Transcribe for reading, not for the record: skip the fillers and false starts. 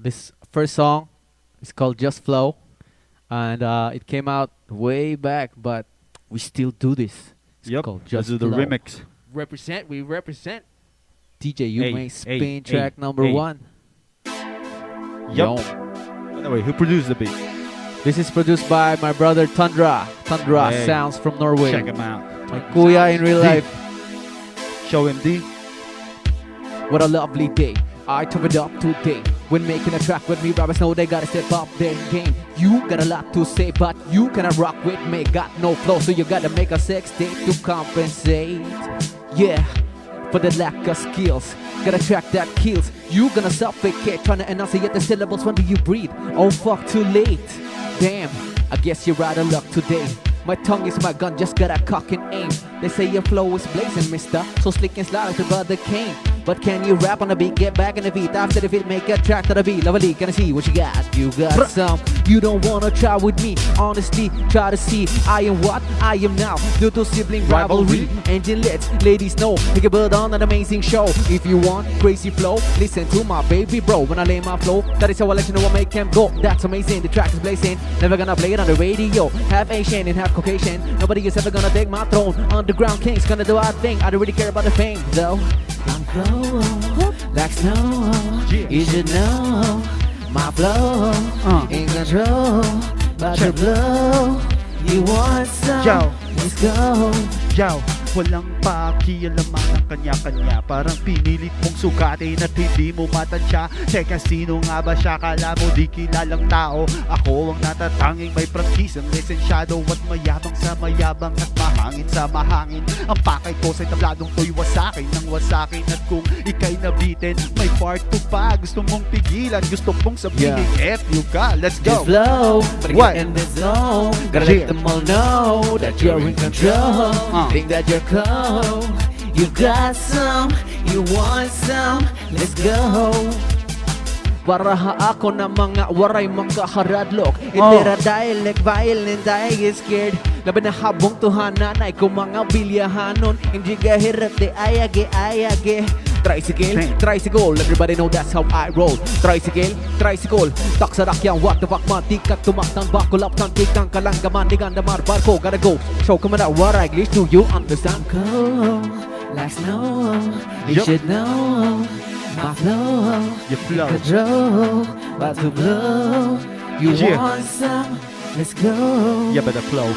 This first song is called Just Flow, and it came out way back, but we still do this. It's Yep, called let's Just do the Flow. remix. Represent, we represent. DJ, you Hey, may hey, spin hey, track number hey. 1. Yup. Yo. By the way, who produced the beat? This is produced by my brother Tundrah. Tundrah Hey. Sounds from Norway. Check him out. My kuya in real D. life. Show him D. What a lovely day. I took it up today. When making a track with me, rappers know they gotta step up their game. You got a lot to say, but you cannot rock with me. Got no flow, so you gotta make a sex tape to compensate. Yeah, for the lack of skills. Got a track that kills. You gonna suffocate, trying to enunciate the syllables. When do you breathe? Oh fuck, too late. Damn, I guess you're out of luck today. My tongue is my gun, just gotta cock and aim. They say your flow is blazing, mister, so slick and sly like the brother Kane. But can you rap on the beat, get back in the beat? After the beat, make a track to the beat. Lovely, can I see what you got? You got some. You don't wanna try with me. Honestly, try to see I am what I am now. Due to sibling rivalry. Engine let's ladies know. Take a bird on an amazing show. If you want crazy flow, listen to my baby bro. When I lay my flow, that is how I let you know what make them go. That's amazing, the track is blazing. Never gonna play it on the radio. Half Asian and half Caucasian. Nobody is ever gonna take my throne. Underground kings gonna do our thing. I don't really care about the fame though. I'm cold, like snow. You should know my flow in control. But the blow, you want some? Yo. Let's go. Yo, walang pakialaman ng kanya-kanya. Parang pinilit mong sukatin at hindi mo matansya. Teka, sino nga ba siya? Kala mo di kilalang tao. Ako ang natatanging may prangkisang lisensyado at mayabang sa mayabang at mahangin sa mahangin. Ang pakay ko sa tabladong to'y wasakin ng wasakin. At kung ika'y nabitin, may part 2 pa. Gusto mong pigilan, gusto kong sabihin F you ka, let's go. Just flow, but What? get in the zone. Gotta let them all know that you're in control. Think that you're cold. You got some, you want some. Let's go. Para ako na mga waray makaharadlok. Itira dahil like violent, I get scared. Laban na habong tuhanan ay kung mga bilyahanon. Hindi kahirap de ayage, ayage. Tricycle, tricycle, everybody know that's how I roll. Tricycle, tricycle, tak sa rakyang, what the fuck man. Tikat tumaktan, bakul up, tantikang kalanggaman. Di ganda mar, barko, gotta go. Show come out, what English do you understand? Cold, like snow, you should know. My flow, Your flow. control, about to blow. You want some? Let's go. Yeah, but the flow.